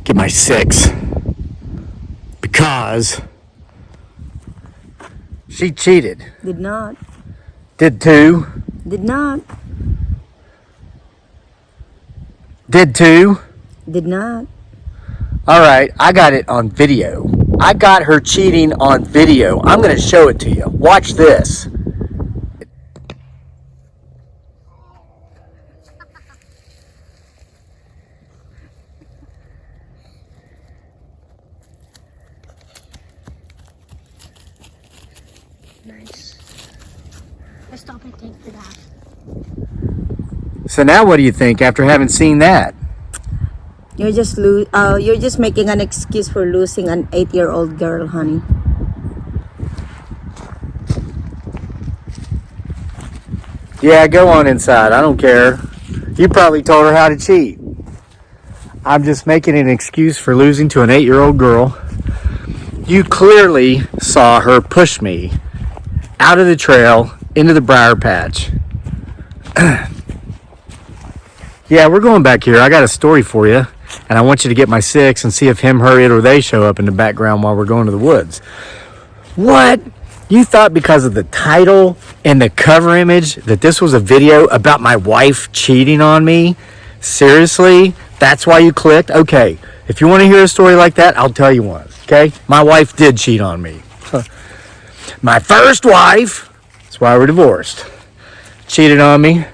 get my 6 because she cheated. Did not. Did 2. Did not. Did 2. Did not. All right, I got it on video. I got her cheating on video. I'm going to show it to you. Watch this. Nice. Let's stop and take the bath. So now what do you think after having seen that? You're just making an excuse for losing an 8-year-old girl, honey. Yeah, go on inside. I don't care. You probably told her how to cheat. I'm just making an excuse for losing to an 8-year-old girl. You clearly saw her push me out of the trail into the briar patch. Yeah, we're going back here. I got a story for you. And I want you to get my 6 and see if him, her, it, or they show up in the background while we're going to the woods. What? You thought because of the title and the cover image that this was a video about my wife cheating on me? Seriously? That's why you clicked? Okay, if you want to hear a story like that, I'll tell you one, okay? My wife did cheat on me. My first wife, that's why we're divorced, cheated on me,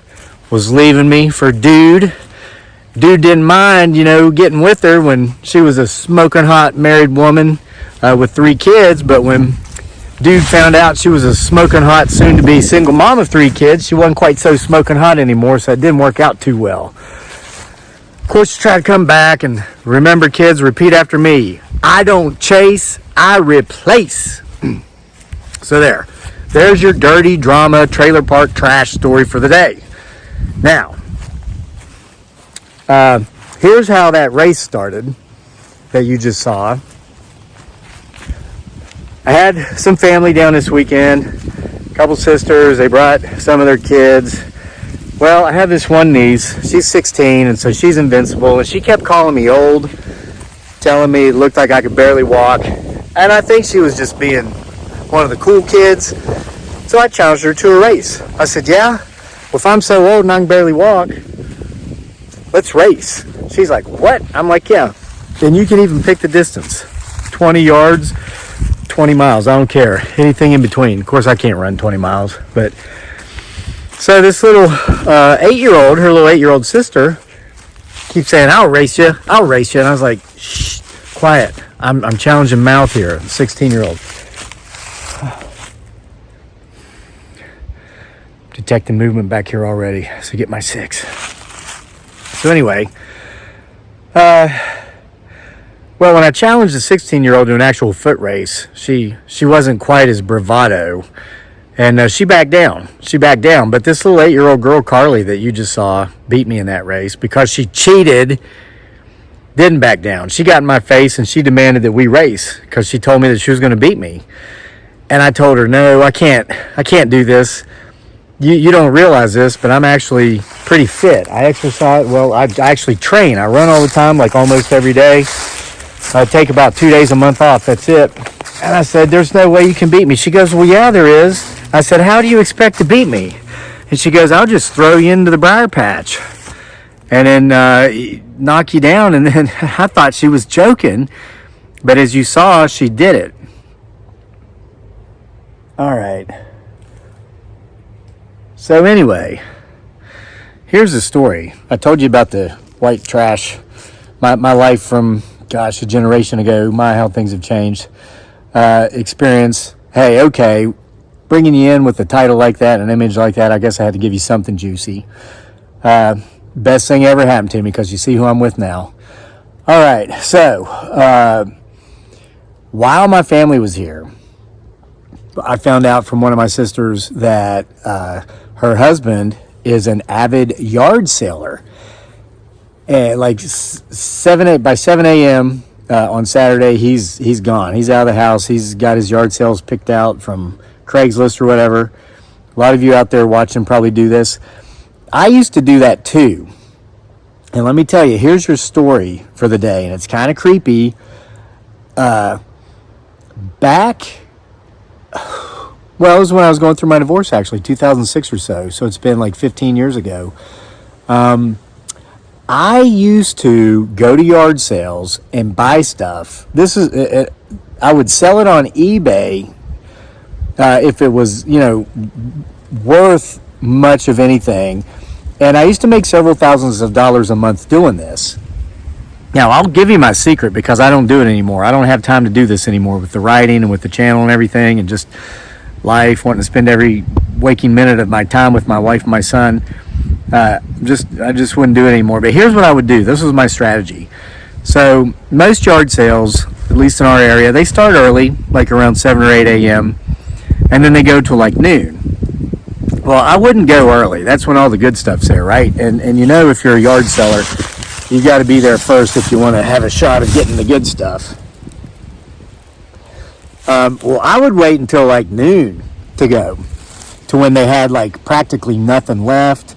was leaving me for dude. Dude didn't mind, getting with her when she was a smoking hot married woman with 3 kids. But when dude found out she was a smoking hot, soon-to-be single mom of 3 kids, she wasn't quite so smoking hot anymore, so it didn't work out too well. Of course, she tried to come back, and remember, kids, repeat after me. I don't chase, I replace. So there's your dirty drama trailer park trash story for the day. Now, here's how that race started that you just saw. I had some family down this weekend, a couple sisters, they brought some of their kids. Well, I have this one niece, she's 16, and so she's invincible, and she kept calling me old, telling me it looked like I could barely walk, and I think she was just being one of the cool kids, so I challenged her to a race. I said, yeah, well, if I'm so old and I can barely walk, let's race. She's like, what? I'm like, yeah. And you can even pick the distance. 20 yards, 20 miles. I don't care. Anything in between. Of course, I can't run 20 miles. But so this little 8-year-old, her little 8-year-old sister, keeps saying, I'll race you. I'll race you. And I was like, shh, quiet. I'm challenging mouth here. 16-year-old. Detecting movement back here already. So get my 6. So anyway, well, when I challenged the 16-year-old to an actual foot race, she wasn't quite as bravado, and she backed down. But this little 8-year-old girl, Carly, that you just saw, beat me in that race because she cheated, didn't back down. She got in my face, and she demanded that we race because she told me that she was going to beat me. And I told her, no, I can't do this. You don't realize this, but I'm actually pretty fit. I exercise, well, I actually train. I run all the time, like almost every day. I take about 2 days a month off, that's it. And I said, there's no way you can beat me. She goes, well, yeah, there is. I said, how do you expect to beat me? And she goes, I'll just throw you into the briar patch and then knock you down. And then I thought she was joking, but as you saw, she did it. All right. So anyway, here's the story. I told you about the white trash, my life from, gosh, a generation ago, how things have changed. Experience, hey, okay, bringing you in with a title like that, an image like that, I guess I had to give you something juicy. Best thing ever happened to me because you see who I'm with now. All right, so while my family was here, I found out from one of my sisters that her husband is an avid yard sailor. And like 7 a.m. On Saturday, he's gone. He's out of the house. He's got his yard sales picked out from Craigslist or whatever. A lot of you out there watching probably do this. I used to do that too. And let me tell you, here's your story for the day, and it's kind of creepy. Back, well, it was when I was going through my divorce, actually, 2006 or so. So it's been like 15 years ago. I used to go to yard sales and buy stuff. I would sell it on eBay if it was, worth much of anything. And I used to make several thousands of dollars a month doing this. Now, I'll give you my secret because I don't do it anymore. I don't have time to do this anymore with the writing and with the channel and everything, and just life, wanting to spend every waking minute of my time with my wife and my son. I just wouldn't do it anymore. But here's what I would do. This was my strategy. So most yard sales, at least in our area, they start early, like around 7 or 8 a.m., and then they go till like noon. Well, I wouldn't go early. That's when all the good stuff's there, right? And if you're a yard seller, you got to be there first if you want to have a shot of getting the good stuff. Well, I would wait until like noon to go, to when they had like practically nothing left.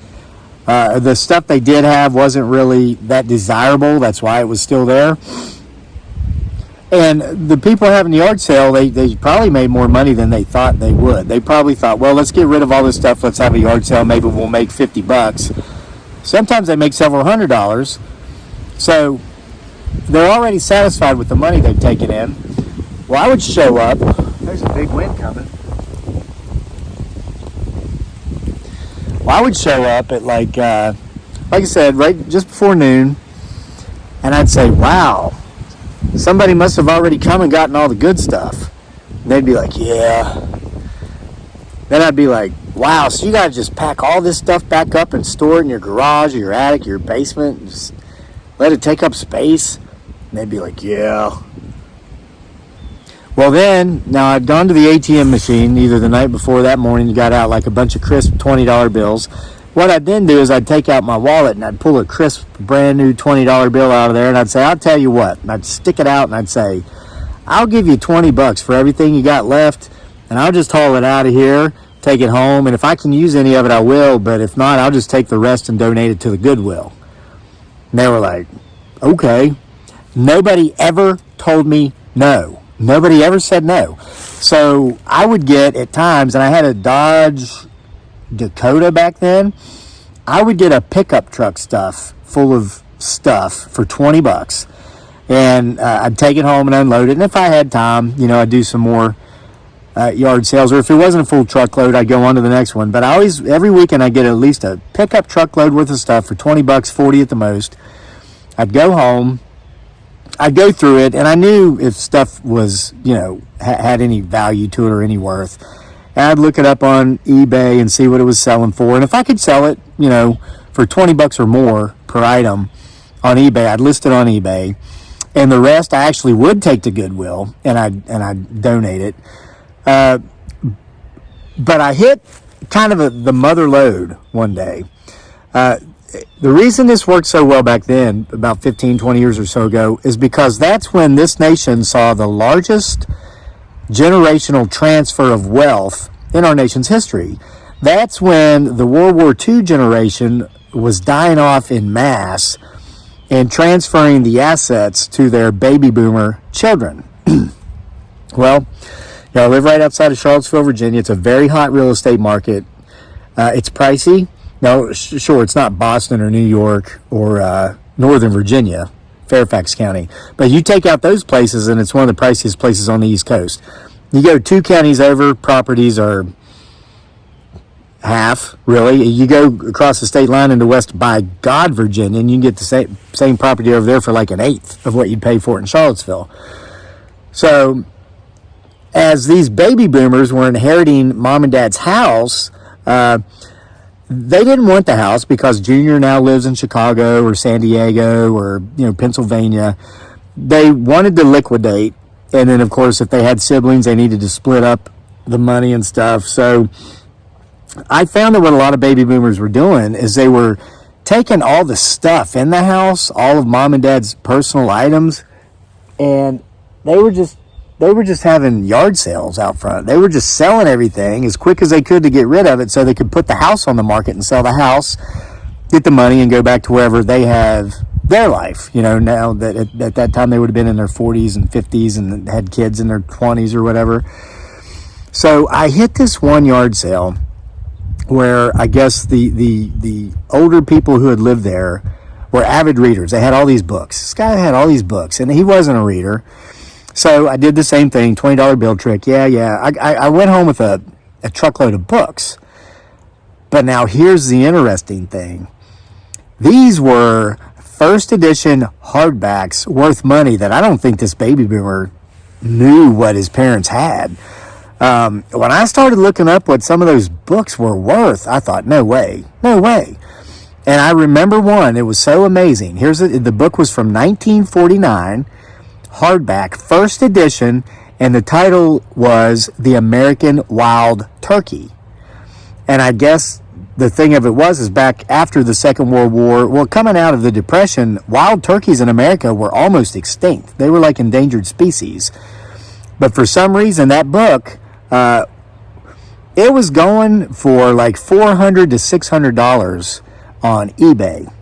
The stuff they did have wasn't really that desirable. That's why it was still there. And the people having the yard sale, they probably made more money than they thought they would. They probably thought, well, let's get rid of all this stuff. Let's have a yard sale. Maybe we'll make $50. Sometimes they make several $100s. So they're already satisfied with the money they've taken in. Well, I would show up. There's a big wind coming. Well, I would show up at like I said, right just before noon. And I'd say, wow, somebody must have already come and gotten all the good stuff. And they'd be like, yeah. Then I'd be like, wow, so you got to just pack all this stuff back up and store it in your garage or your attic or your basement and just let it take up space? And they'd be like, yeah. Well then, now I'd gone to the ATM machine either the night before or that morning, got out like a bunch of crisp $20 bills. What I'd then do is I'd take out my wallet and I'd pull a crisp brand new $20 bill out of there and I'd say, I'll tell you what. And I'd stick it out and I'd say, I'll give you $20 for everything you got left, and I'll just haul it out of here, take it home, and if I can use any of it, I will, but if not, I'll just take the rest and donate it to the Goodwill. And they were like, okay. Nobody ever told me no. Nobody ever said no. So I would get at times, and I had a Dodge Dakota back then, I would get a pickup truck full of stuff for $20. And I'd take it home and unload it. And if I had time, I'd do some more yard sales. Or if it wasn't a full truckload, I'd go on to the next one. But every weekend, I'd get at least a pickup truckload worth of stuff for $20, $40 at the most. I'd go home. I'd go through it, and I knew if stuff was, had any value to it or any worth. And I'd look it up on eBay and see what it was selling for. And if I could sell it, for $20 or more per item on eBay, I'd list it on eBay. And the rest I actually would take to Goodwill, and I'd donate it. But I hit kind of the mother lode one day. The reason this worked so well back then, about 15, 20 years or so ago, is because that's when this nation saw the largest generational transfer of wealth in our nation's history. That's when the World War II generation was dying off in mass and transferring the assets to their baby boomer children. Well, I live right outside of Charlottesville, Virginia. It's a very hot real estate market. It's pricey. No, sure, it's not Boston or New York or Northern Virginia, Fairfax County. But you take out those places, and it's one of the priciest places on the East Coast. You go 2 counties over, properties are half, really. You go across the state line into West by God, Virginia, and you can get the same property over there for like an eighth of what you'd pay for it in Charlottesville. So as these baby boomers were inheriting mom and dad's house, they didn't want the house because Junior now lives in Chicago or San Diego or, Pennsylvania. They wanted to liquidate. And then, of course, if they had siblings, they needed to split up the money and stuff. So I found that what a lot of baby boomers were doing is they were taking all the stuff in the house, all of mom and dad's personal items, and they were just having yard sales out front. They were just selling everything as quick as they could to get rid of it so they could put the house on the market and sell the house. get the money and go back to wherever they have their life. You know, now that at that time they would have been in their 40s and 50s and had kids in their 20s or whatever. So I hit this one yard sale where I guess the older people who had lived there were avid readers. They had all these books. This guy had all these books, and he wasn't a reader. So I did the same thing, $20 bill trick. Yeah. I went home with a truckload of books. But now here's the interesting thing. These were first edition hardbacks worth money that I don't think this baby boomer knew what his parents had. When I started looking up what some of those books were worth, I thought, no way. And I remember one, it was so amazing. The book was from 1949, hardback, first edition, and the title was The American Wild Turkey. And I guess the thing of it is back after the Second World War, well, coming out of the Depression, wild turkeys in America were almost extinct. They were like endangered species. But for some reason, that book, it was going for like $400 to $600 on eBay.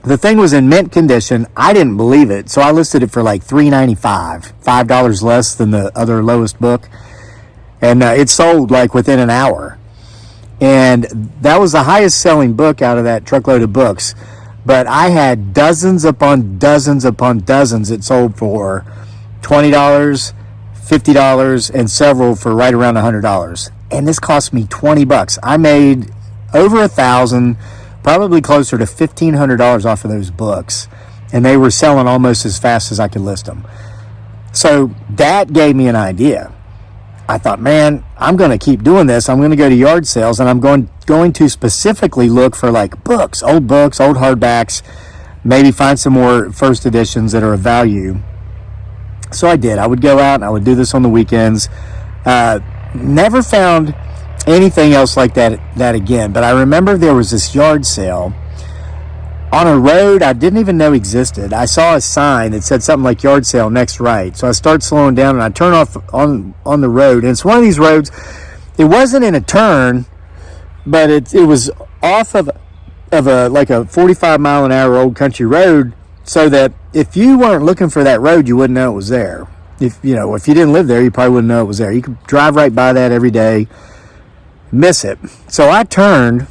The thing was in mint condition. I didn't believe it, so I listed it for like $3.95, $5 less than the other lowest book. And it sold like within an hour. And that was the highest selling book out of that truckload of books. But I had dozens upon dozens upon dozens it sold for $20, $50, and several for right around $100. And this cost me $20. I made over $1,000, probably closer to $1,500 off of those books. And they were selling almost as fast as I could list them. So that gave me an idea. I thought, man, I'm going to keep doing this. I'm going to go to yard sales, and I'm going to specifically look for like books, old hardbacks, maybe find some more first editions that are of value. So I did. I would go out and I would do this on the weekends. Never found anything else like that again. But I remember there was this yard sale on a road I didn't even know existed. I saw a sign that said something like yard sale next right. So I start slowing down and I turn off on the road. And it's one of these roads. It wasn't in a turn, but it was off of a like a 45 mile an hour old country road, so that if you weren't looking for that road, you wouldn't know it was there. If you didn't live there, you probably wouldn't know it was there. You could drive right by that every day, miss it. So I turned,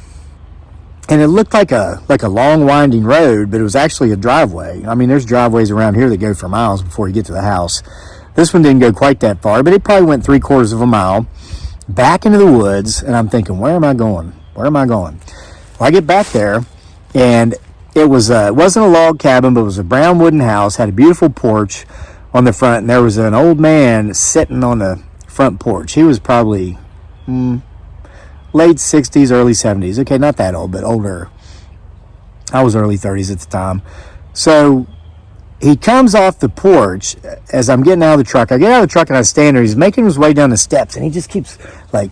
and it looked like a long winding road, but it was actually a driveway. I mean, there's driveways around here that go for miles before you get to the house. This one didn't go quite that far, but it probably went 3/4 of a mile back into the woods. And I'm thinking, where am I going? Well, I get back there, and it wasn't a log cabin, but it was a brown wooden house, had a beautiful porch on the front, and there was an old man sitting on the front porch. He was probably late 60s, early 70s. Okay, not that old, but older. I was early 30s at the time. So he comes off the porch as I'm getting out of the truck. I get out of the truck and I stand there. He's making his way down the steps, and he just keeps like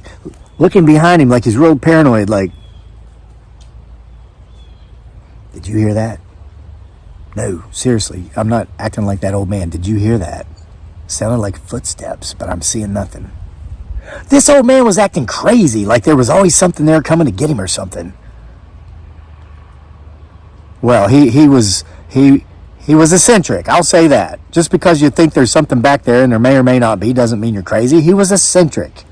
looking behind him like he's real paranoid. Like, did you hear that? No, seriously, I'm not acting like that old man. Did you hear that? Sounded like footsteps, but I'm seeing nothing. This old man was acting crazy, like there was always something there coming to get him or something. Well, he was eccentric, I'll say that. Just because you think there's something back there, and there may or may not be, doesn't mean you're crazy. He was eccentric.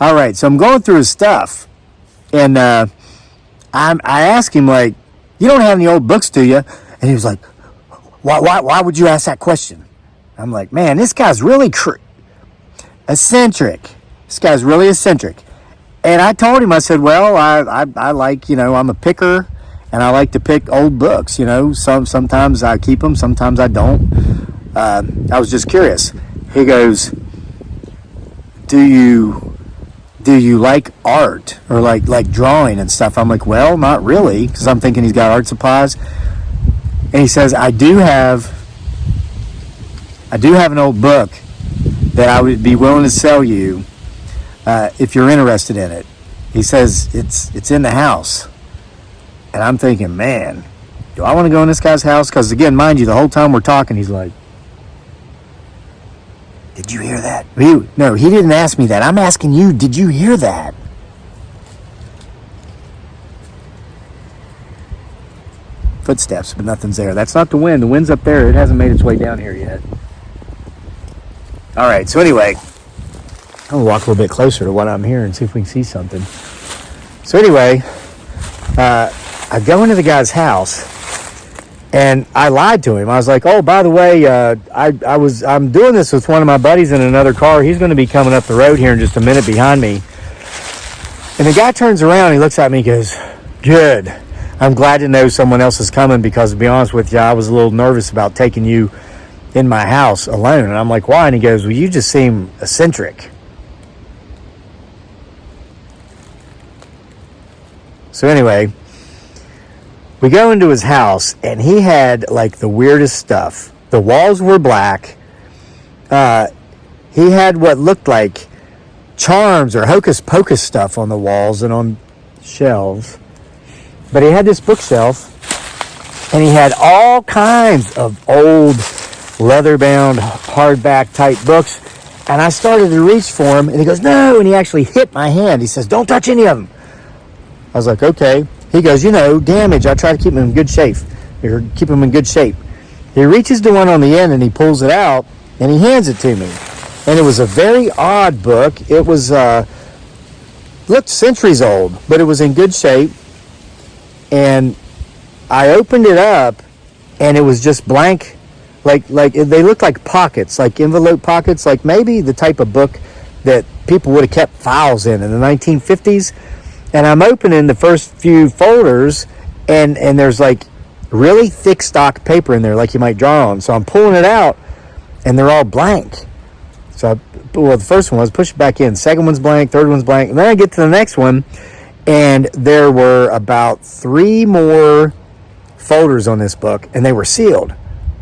All right, so I'm going through his stuff, and I asked him, like, you don't have any old books, do you? And he was like, why would you ask that question? I'm like, man, this guy's really eccentric. This guy's really eccentric. And I told him, I said, well, I like, I'm a picker, and I like to pick old books, sometimes I keep them, sometimes I don't. I was just curious. He goes, do you like art or like drawing and stuff? I'm like, well, not really, because I'm thinking he's got art supplies. And he says, I do have an old book that I would be willing to sell you if you're interested in it. He says it's in the house. And I'm thinking, man, do I want to go in this guy's house? Because again, mind you, the whole time we're talking, he's like, Did you hear that? No, he didn't ask me that. I'm asking you, did you hear that? Footsteps, but nothing's there. That's not the wind. The wind's up there. It hasn't made its way down here yet. All right, so anyway, I'm going to walk a little bit closer to what I'm hearing and see if we can see something. So anyway, I go into the guy's house, and I lied to him. I was like, oh, by the way, I'm doing this with one of my buddies in another car. He's going to be coming up the road here in just a minute behind me. And the guy turns around, he looks at me and goes, good. I'm glad to know someone else is coming because, to be honest with you, I was a little nervous about taking you in my house alone. And I'm like, why? And he goes, well, you just seem eccentric. So anyway, we go into his house, and he had like the weirdest stuff. The walls were black. He had what looked like charms or hocus pocus stuff on the walls and on shelves. But he had this bookshelf, and he had all kinds of old leather-bound hardback type books. And I started to reach for him, and he goes, no, and he actually hit my hand. He says, don't touch any of them. I was like, okay. He goes, damage. I try to keep them in good shape. Or keep them in good shape. He reaches to one on the end, and he pulls it out, and he hands it to me. And it was a very odd book. It was, looked centuries old, but it was in good shape. And I opened it up, and it was just blank. Like they looked like pockets, like envelope pockets, like maybe the type of book that people would have kept files in the 1950s. And I'm opening the first few folders, and there's like really thick stock paper in there, like you might draw on. So I'm pulling it out, and they're all blank. So the first one was push it back in. Second one's blank. Third one's blank. And then I get to the next one, and there were about 3 more folders on this book, and they were sealed.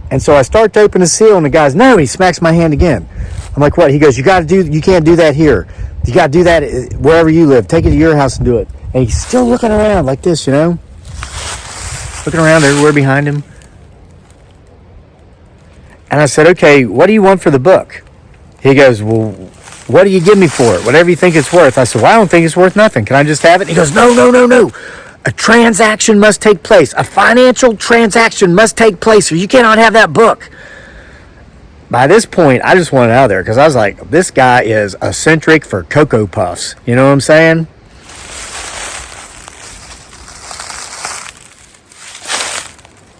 And so I start to open the seal, and the guy's, no, he smacks my hand again. I'm like, what? He goes, you can't do that here. You got to do that wherever you live. Take it to your house and do it. And he's still looking around like this, looking around everywhere behind him. And I said, okay, what do you want for the book? He goes, well, what do you give me for it? Whatever you think it's worth. I said, well, I don't think it's worth nothing. Can I just have it? And he goes, no. A transaction must take place. A financial transaction must take place, or you cannot have that book. By this point, I just wanted out of there because I was like, this guy is eccentric for Cocoa Puffs. You know what I'm saying?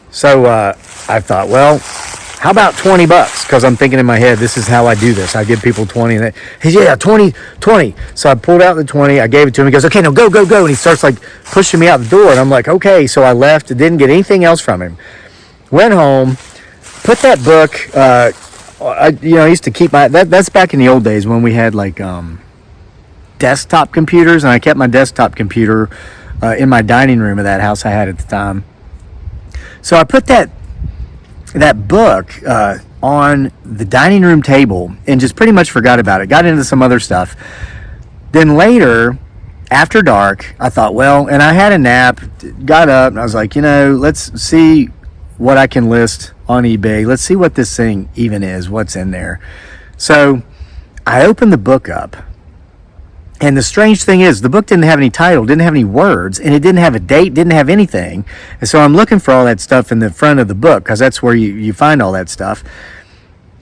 So I thought, well, how about $20? Because I'm thinking in my head, this is how I do this. I give people 20. And he's, yeah, 20. So I pulled out the 20. I gave it to him. He goes, okay, no, go. And he starts like pushing me out the door. And I'm like, okay. So I left. Didn't get anything else from him. Went home. Put that book. I used to keep that's back in the old days when we had like desktop computers. And I kept my desktop computer in my dining room of that house I had at the time. So I put that book on the dining room table and just pretty much forgot about it. Got into some other stuff. Then later, after dark, I thought, well, and I had a nap, got up, and I was like, let's see what I can list on eBay. Let's see what this thing even is, what's in there. So I opened the book up. And the strange thing is, the book didn't have any title, didn't have any words, and it didn't have a date, didn't have anything. And so I'm looking for all that stuff in the front of the book, because that's where you find all that stuff.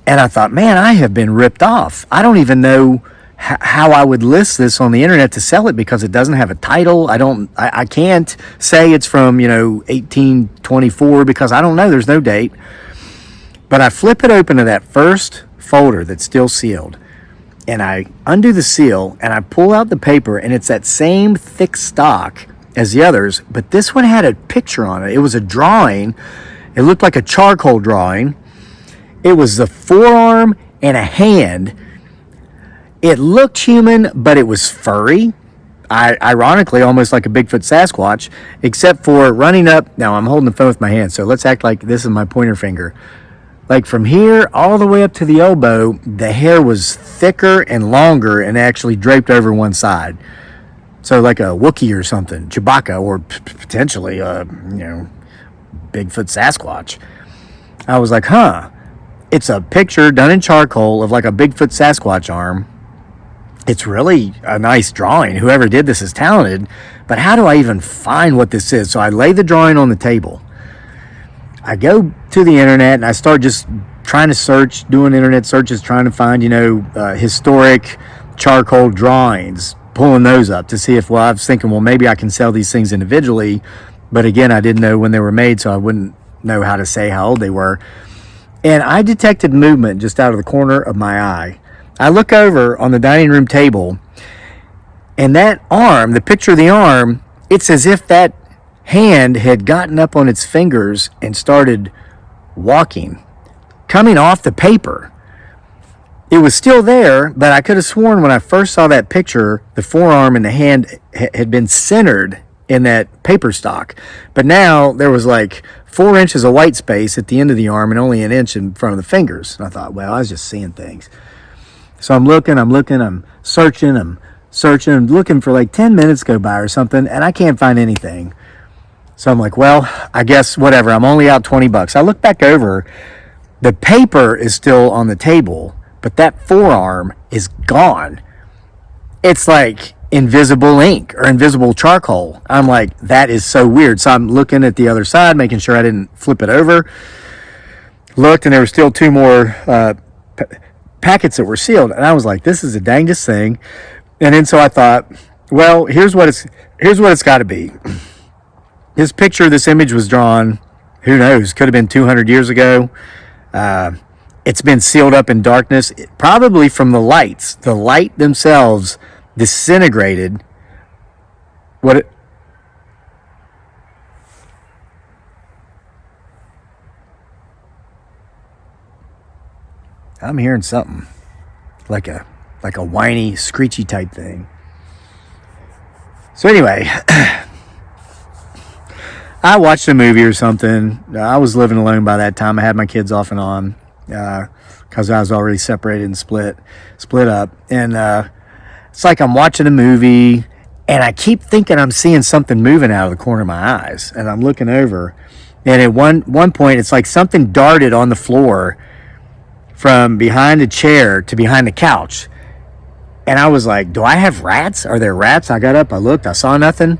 And I thought, man, I have been ripped off. I don't even know how I would list this on the internet to sell it, because it doesn't have a title. I can't say it's from, 1824, because I don't know. There's no date. But I flip it open to that first folder that's still sealed. And I undo the seal, and I pull out the paper, and it's that same thick stock as the others, but this one had a picture on it. It was a drawing. It looked like a charcoal drawing. It was the forearm and a hand. It looked human, but it was furry. Ironically, almost like a Bigfoot Sasquatch, except for running up. Now, I'm holding the phone with my hand, so let's act like this is my pointer finger. Like from here all the way up to the elbow, the hair was thicker and longer and actually draped over one side. So like a Wookiee or something, Chewbacca, or potentially, Bigfoot Sasquatch. I was like, huh. It's a picture done in charcoal of like a Bigfoot Sasquatch arm. It's really a nice drawing. Whoever did this is talented, but how do I even find what this is? So I lay the drawing on the table. I go to the internet and I start just trying to search, doing internet searches, trying to find, historic charcoal drawings, pulling those up to see if, well, I was thinking, well, maybe I can sell these things individually. But again, I didn't know when they were made, so I wouldn't know how to say how old they were. And I detected movement just out of the corner of my eye. I look over on the dining room table, and that arm, the picture of the arm, it's as if that hand had gotten up on its fingers and started walking, coming off the paper. It was still there, but I could have sworn when I first saw that picture, the forearm and the hand had been centered in that paper stock. But now there was like 4 inches of white space at the end of the arm and only an inch in front of the fingers. And I thought, well, I was just seeing things. So I'm looking, I'm searching, I'm looking for like 10 minutes go by or something, and I can't find anything. So I'm like, well, I guess whatever. I'm only out $20. I look back over. The paper is still on the table, but that forearm is gone. It's like invisible ink or invisible charcoal. I'm like, that is so weird. So I'm looking at the other side, making sure I didn't flip it over. Looked, and there were still 2 more packets that were sealed. And I was like, this is the dangest thing. And then so I thought, well, here's what it's got to be. This picture, this image was drawn, who knows, could have been 200 years ago. It's been sealed up in darkness, probably from the lights. The light themselves disintegrated. I'm hearing something like a whiny, screechy type thing. So anyway, I watched a movie or something. I was living alone by that time. I had my kids off and on because I was already separated and split up. And it's like I'm watching a movie, and I keep thinking I'm seeing something moving out of the corner of my eyes. And I'm looking over, and at one point, it's like something darted on the floor from behind a chair to behind the couch. And I was like, do I have rats? Are there rats? I got up, I looked, I saw nothing.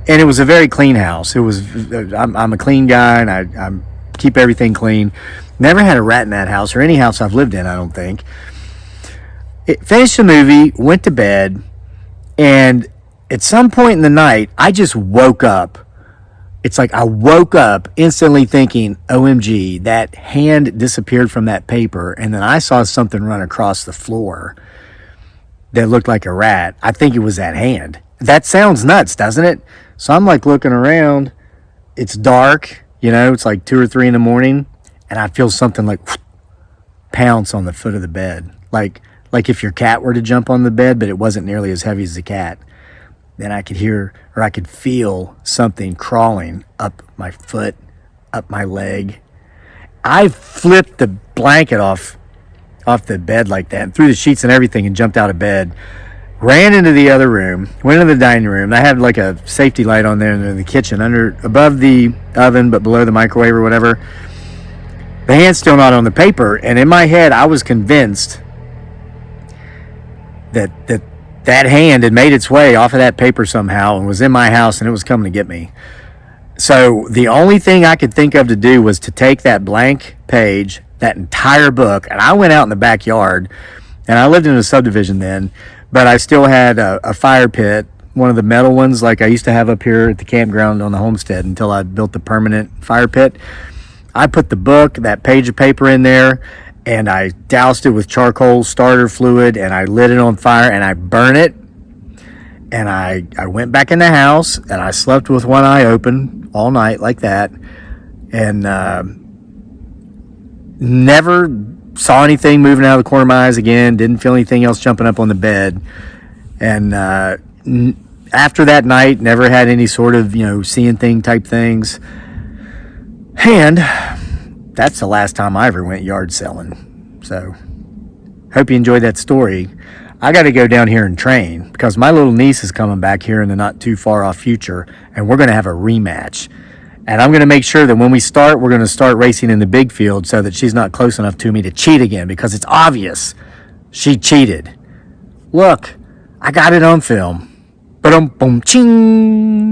And it was a very clean house. I'm a clean guy, and I keep everything clean. Never had a rat in that house or any house I've lived in, I don't think. Finished the movie, went to bed, and at some point in the night, I just woke up. It's like I woke up instantly thinking, OMG, that hand disappeared from that paper, and then I saw something run across the floor that looked like a rat. I think it was that hand. That sounds nuts, doesn't it? So I'm like looking around. It's dark, it's like 2 or 3 in the morning, and I feel something like pounce on the foot of the bed. Like if your cat were to jump on the bed, but it wasn't nearly as heavy as the cat. Then I could hear, or I could feel something crawling up my foot, up my leg. I flipped the blanket off the bed like that, and threw the sheets and everything, and jumped out of bed. Ran into the other room, went into the dining room. I had like a safety light on there in the kitchen, above the oven, but below the microwave or whatever. The hand's still not on the paper, and in my head, I was convinced that hand had made its way off of that paper somehow and was in my house, and it was coming to get me. So the only thing I could think of to do was to take that blank page, that entire book, and I went out in the backyard, and I lived in a subdivision then, but I still had a fire pit, one of the metal ones like I used to have up here at the campground on the homestead until I built the permanent fire pit. I put the book, that page of paper in there, and I doused it with charcoal starter fluid, and I lit it on fire, and I burned it. And I went back in the house, and I slept with one eye open all night like that, and never saw anything moving out of the corner of my eyes again. Didn't feel anything else jumping up on the bed. And after that night, never had any sort of, seeing thing type things. And that's the last time I ever went yard selling. So, hope you enjoyed that story. I got to go down here and train because my little niece is coming back here in the not too far off future, and we're going to have a rematch. And I'm going to make sure that when we start, we're going to start racing in the big field so that she's not close enough to me to cheat again, because it's obvious she cheated. Look, I got it on film. Ba-dum, boom, ching.